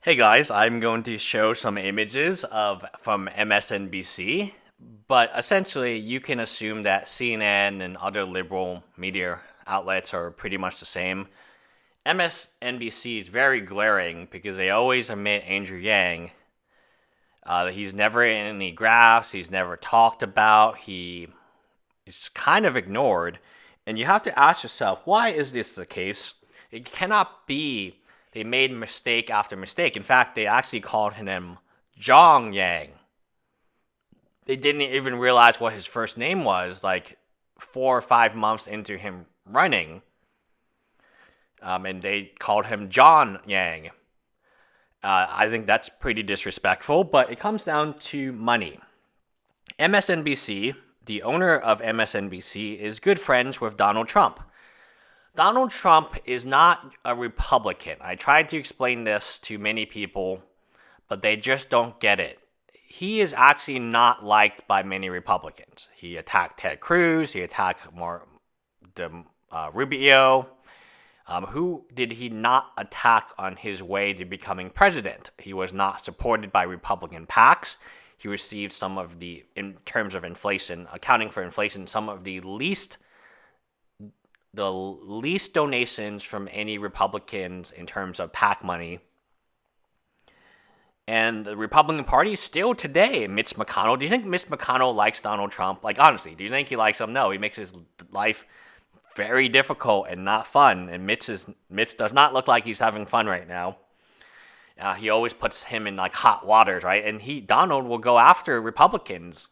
Hey guys, I'm going to show some images from MSNBC, but essentially you can assume that CNN and other liberal media outlets are pretty much the same. MSNBC is very glaring because they always omit Andrew Yang. He's never in any graphs, he's never talked about, he is kind of ignored. And you have to ask yourself, why is this the case? It cannot be they made mistake after mistake. In fact, they actually called him Zhong Yang. They didn't even realize what his first name was, like 4 or 5 months into him running. And they called him John Yang. I think that's pretty disrespectful, but it comes down to money. MSNBC, the owner of MSNBC, is good friends with Donald Trump. Donald Trump is not a Republican. I tried to explain this to many people, but they just don't get it. He is actually not liked by many Republicans. He attacked Ted Cruz. He attacked Rubio. Who did he not attack on his way to becoming president? He was not supported by Republican PACs. He received in terms of inflation, accounting for inflation, some of the least donations from any Republicans in terms of PAC money. And the Republican Party still today, Mitch McConnell. Do you think Mitch McConnell likes Donald Trump? Like, honestly, do you think he likes him? No, he makes his life very difficult and not fun. And Mitch does not look like he's having fun right now. He always puts him in like hot waters, right? And Donald will go after Republicans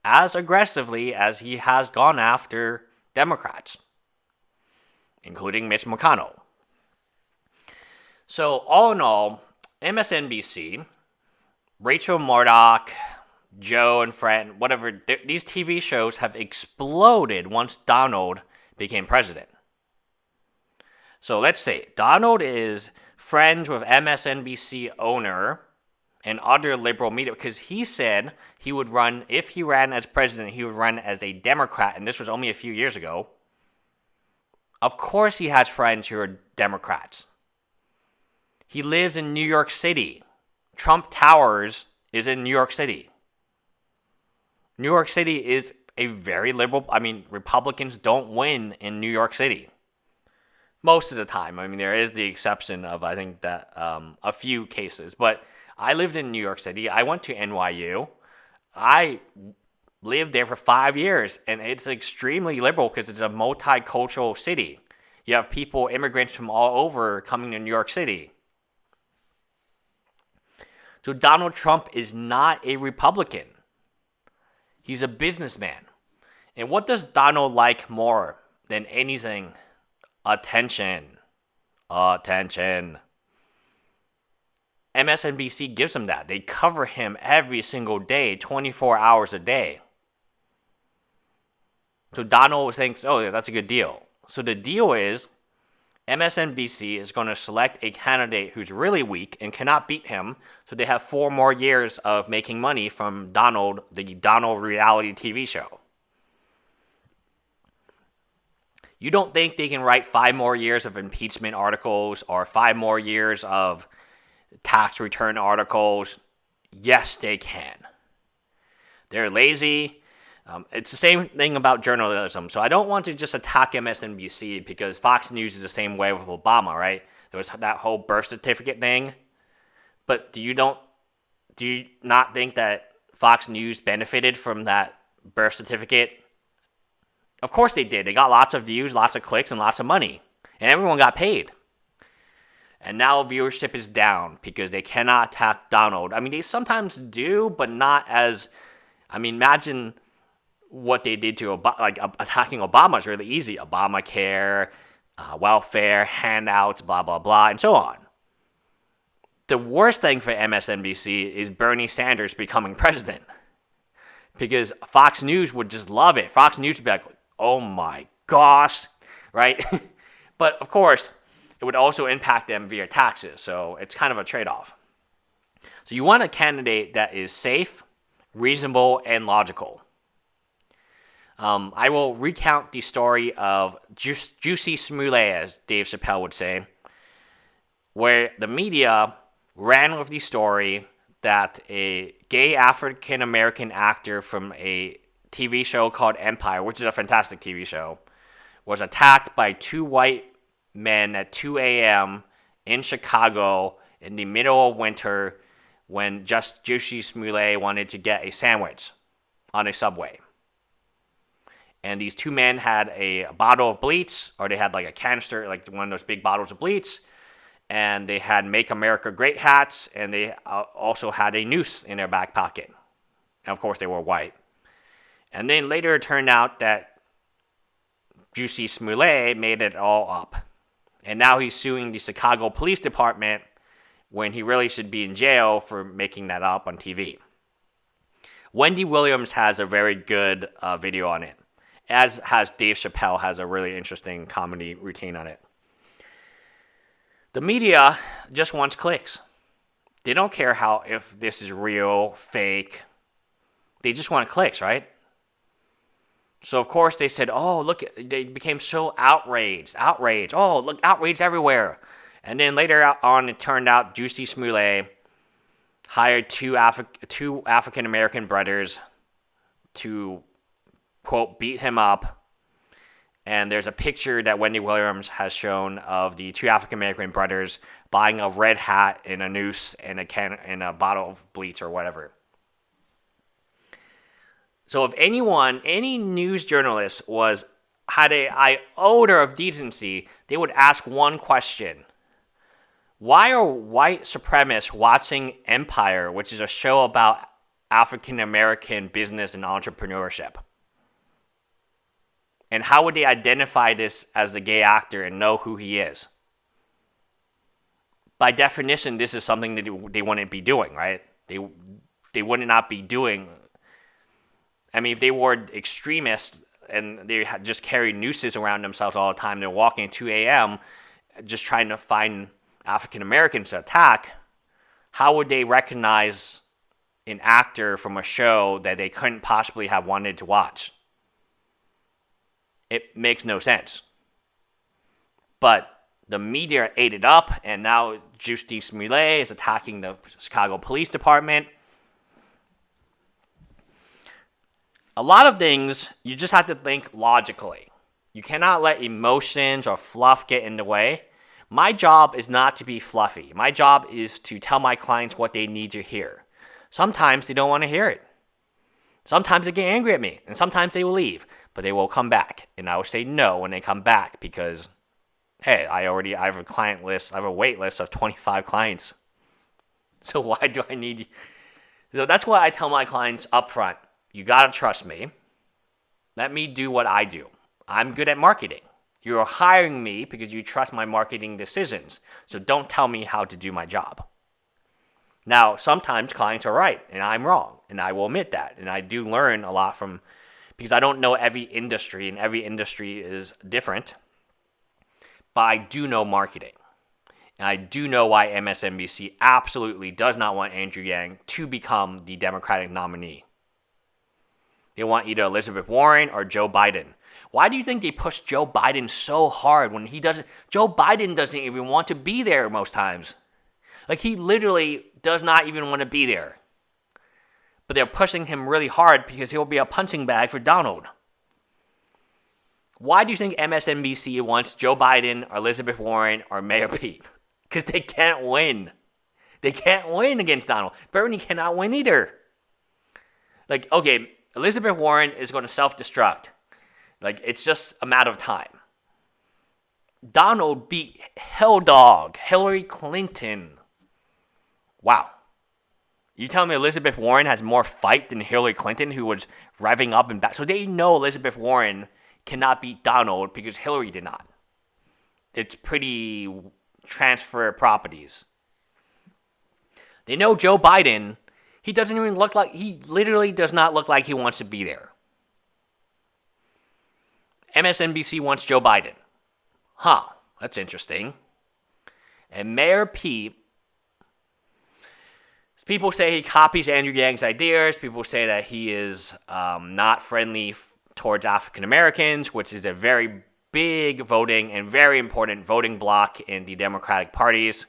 as aggressively as he has gone after Democrats, including Mitch McConnell. So all in all, MSNBC, Rachel Murdoch, Joe and Friend, whatever, these TV shows have exploded once Donald became president. So let's say Donald is friends with MSNBC owner and other liberal media because he said he would run, if he ran as president, he would run as a Democrat, and this was only a few years ago. Of course he has friends who are Democrats. He lives in New York City. Trump Towers is in New York City. New York City is a very liberal, Republicans don't win in New York City. Most of the time. There is the exception of, I think, that a few cases. But I lived in New York City. I went to NYU. I lived there for 5 years, and it's extremely liberal because it's a multicultural city. You have immigrants from all over coming to New York City. So Donald Trump is not a Republican. He's a businessman. And what does Donald like more than anything? Attention. MSNBC gives him that. They cover him every single day, 24 hours a day. So Donald thinks, oh, that's a good deal. So the deal is MSNBC is going to select a candidate who's really weak and cannot beat him. So they have 4 more years of making money from Donald, the Donald reality TV show. You don't think they can write 5 more years of impeachment articles or 5 more years of tax return articles? Yes, they can. They're lazy. It's the same thing about journalism. So I don't want to just attack MSNBC because Fox News is the same way with Obama, right? There was that whole birth certificate thing. But do you not think that Fox News benefited from that birth certificate? Of course they did. They got lots of views, lots of clicks, and lots of money. And everyone got paid. And now viewership is down because they cannot attack Donald. They sometimes do, but not as... imagine what they did to attacking Obama is really easy. Obamacare, welfare, handouts, blah, blah, blah, and so on. The worst thing for MSNBC is Bernie Sanders becoming president. Because Fox News would just love it. Fox News would be like, oh my gosh, right? But of course, it would also impact them via taxes. So it's kind of a trade-off. So you want a candidate that is safe, reasonable, and logical. I will recount the story of Juicy Smoulet, as Dave Chappelle would say, where the media ran with the story that a gay African-American actor from a TV show called Empire, which is a fantastic TV show, was attacked by two white men at 2 a.m. in Chicago in the middle of winter when just Jussie Smollett wanted to get a sandwich on a subway. And these two men had a bottle of bleach, or they had like a canister, like one of those big bottles of bleach, and they had Make America Great hats, and they also had a noose in their back pocket. And of course, they were white. And then later it turned out that Jussie Smollett made it all up. And now he's suing the Chicago Police Department when he really should be in jail for making that up on TV. Wendy Williams has a very good video on it, as has Dave Chappelle has a really interesting comedy routine on it. The media just wants clicks. They don't care if this is real, fake. They just want clicks, right? So, of course, they said, oh, look, they became so outraged. Oh, look, outrage everywhere. And then later on, it turned out Jussie Smollett hired two African-American brothers to, quote, beat him up. And there's a picture that Wendy Williams has shown of the two African-American brothers buying a red hat and a noose and a bottle of bleach or whatever. So if any news journalist had an iota of decency, they would ask one question. Why are white supremacists watching Empire, which is a show about African-American business and entrepreneurship? And how would they identify this as the gay actor and know who he is? By definition, this is something that they wouldn't be doing, right? They would not be doing. I mean, if they were extremists and they just carried nooses around themselves all the time, they're walking at 2 a.m. just trying to find African Americans to attack, how would they recognize an actor from a show that they couldn't possibly have wanted to watch? It makes no sense. But the media ate it up, and now Jussie Smollett is attacking the Chicago Police Department. A lot of things, you just have to think logically. You cannot let emotions or fluff get in the way. My job is not to be fluffy. My job is to tell my clients what they need to hear. Sometimes they don't want to hear it. Sometimes they get angry at me, and sometimes they will leave, but they will come back. And I will say no when they come back because, hey, I have a client list, I have a wait list of 25 clients. So why do I need you? So that's why I tell my clients up front, you got to trust me. Let me do what I do. I'm good at marketing. You're hiring me because you trust my marketing decisions. So don't tell me how to do my job. Now, sometimes clients are right and I'm wrong, and I will admit that. And I do learn a lot because I don't know every industry, and every industry is different. But I do know marketing. And I do know why MSNBC absolutely does not want Andrew Yang to become the Democratic nominee. They want either Elizabeth Warren or Joe Biden. Why do you think they push Joe Biden so hard when Joe Biden doesn't even want to be there most times? Like, he literally does not even want to be there. But they're pushing him really hard because he'll be a punching bag for Donald. Why do you think MSNBC wants Joe Biden or Elizabeth Warren or Mayor Pete? Because they can't win. They can't win against Donald. Bernie cannot win either. Like, okay, Elizabeth Warren is going to self-destruct. Like, it's just a matter of time. Donald beat Hell Dog, Hillary Clinton. Wow. You telling me Elizabeth Warren has more fight than Hillary Clinton, who was revving up and back? So they know Elizabeth Warren cannot beat Donald because Hillary did not. It's pretty transfer properties. They know Joe Biden, he literally does not look like he wants to be there. MSNBC wants Joe Biden. Huh, that's interesting. And Mayor Pete, people say he copies Andrew Yang's ideas. People say that he is not friendly towards African Americans, which is a very big voting and very important voting bloc in the Democratic parties.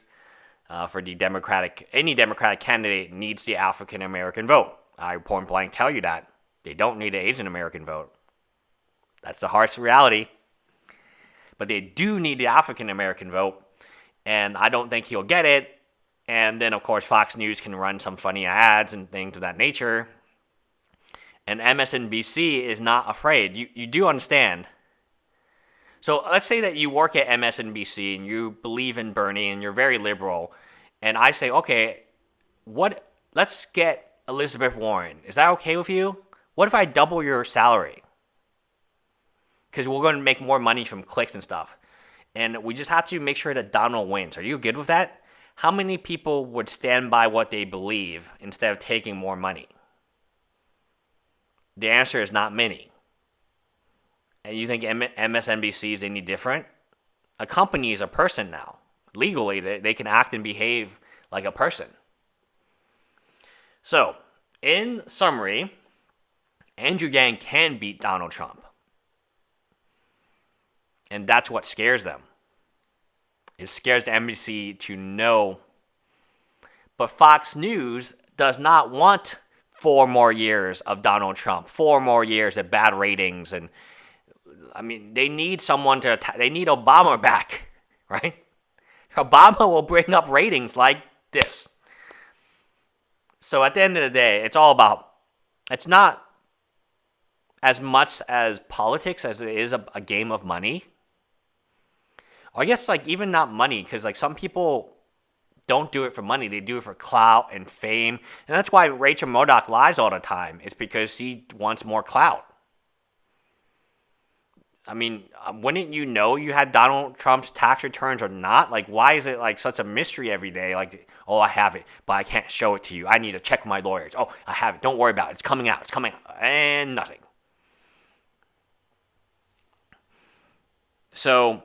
for any Democratic candidate needs the African American vote. I point blank tell you that. They don't need the Asian American vote. That's the harsh reality. But they do need the African American vote, and I don't think he'll get it. And then, of course, Fox News can run some funny ads and things of that nature. And MSNBC is not afraid. You do understand. So let's say that you work at MSNBC and you believe in Bernie and you're very liberal. And I say, okay, let's get Elizabeth Warren. Is that okay with you? What if I double your salary? Because we're going to make more money from clicks and stuff. And we just have to make sure that Donald wins. Are you good with that? How many people would stand by what they believe instead of taking more money? The answer is not many. And you think MSNBC is any different? A company is a person now. Legally, they can act and behave like a person. So, in summary, Andrew Yang can beat Donald Trump. And that's what scares them. It scares the NBC to know. But Fox News does not want 4 more years of Donald Trump, 4 more years of bad ratings. And I mean, they need someone to attack. They need Obama back, right? Obama will bring up ratings like this. So at the end of the day, it's not as much as politics as it is a game of money. Or I guess like even not money, because like some people don't do it for money. They do it for clout and fame. And that's why Rachel Maddow lies all the time. It's because she wants more clout. I mean, wouldn't you know you had Donald Trump's tax returns or not? Like, why is it like such a mystery every day? Like, oh, I have it, but I can't show it to you. I need to check with my lawyers. Oh, I have it. Don't worry about it. It's coming out. It's coming out. And nothing. So,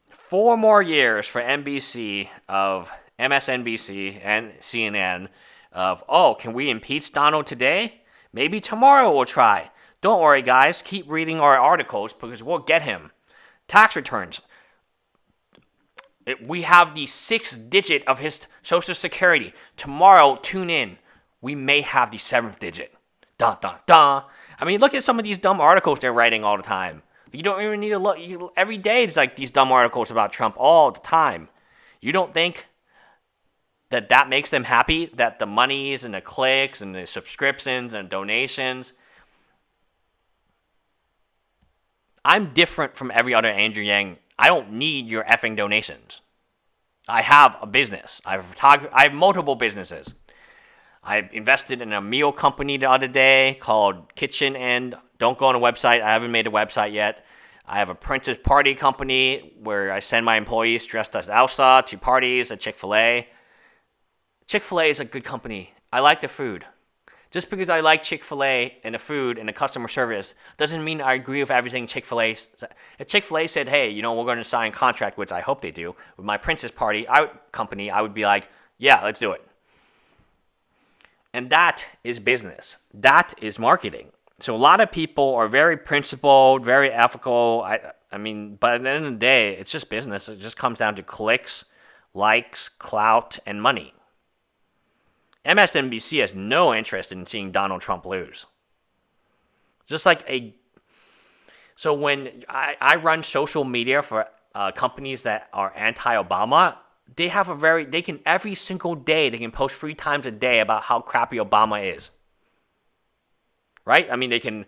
4 more years for NBC of MSNBC and CNN of, oh, can we impeach Donald today? Maybe tomorrow we'll try. Don't worry, guys. Keep reading our articles because we'll get him. Tax returns. We have the 6th digit of his Social Security. Tomorrow, tune in. We may have the 7th digit. Dun, dun, dun. I mean, look at some of these dumb articles they're writing all the time. You don't even need to look. Every day it's like these dumb articles about Trump all the time. You don't think that makes them happy? That the monies and the clicks and the subscriptions and donations. I'm different from every other Andrew Yang. I don't need your effing donations. I have a business. I have multiple businesses. I invested in a meal company the other day called Kitchen and don't go on a website. I haven't made a website yet. I have a Princess Party company where I send my employees dressed as Elsa to parties at Chick-fil-A. Chick-fil-A is a good company. I like the food. Just because I like Chick-fil-A and the food and the customer service doesn't mean I agree with everything Chick-fil-A said. If Chick-fil-A said, hey, we're going to sign a contract, which I hope they do, with my Princess Party company, I would be like, yeah, let's do it. And that is business. That is marketing. So a lot of people are very principled, very ethical. I mean, but at the end of the day, it's just business. It just comes down to clicks, likes, clout, and money. MSNBC has no interest in seeing Donald Trump lose. So when I run social media for companies that are anti-Obama, they can every single day, they can post 3 times a day about how crappy Obama is. Right? I mean, they can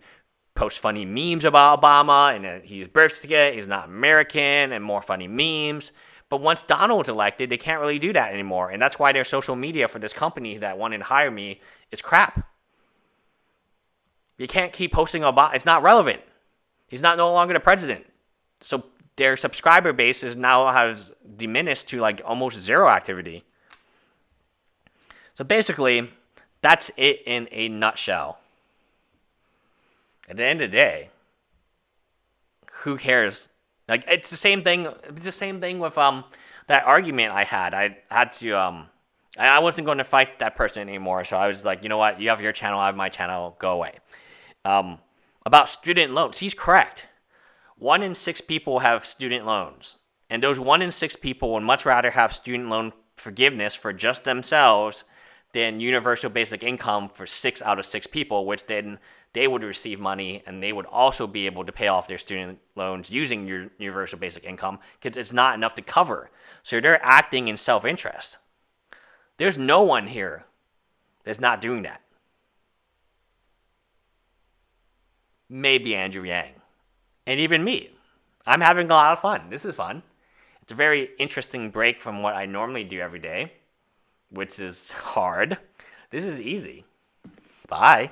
post funny memes about Obama and his birth certificate, he's not American, and more funny memes. But once Donald's elected, they can't really do that anymore. And that's why their social media for this company that wanted to hire me is crap. You can't keep posting Obama. It's not relevant. He's no longer the president. So their subscriber base has diminished to like almost zero activity. So basically, that's it in a nutshell. At the end of the day, who cares? Like, it's the same thing. It's the same thing with that argument I had. I had to I wasn't going to fight that person anymore. So I was like, you know what? You have your channel. I have my channel. Go away. About student loans, he's correct. 1 in 6 people have student loans, and those 1 in 6 people would much rather have student loan forgiveness for just themselves than universal basic income for 6 out of 6 people, which then they would receive money and they would also be able to pay off their student loans using your universal basic income because it's not enough to cover. So they're acting in self-interest. There's no one here that's not doing that. Maybe Andrew Yang. And even me. I'm having a lot of fun. This is fun. It's a very interesting break from what I normally do every day, which is hard. This is easy. Bye.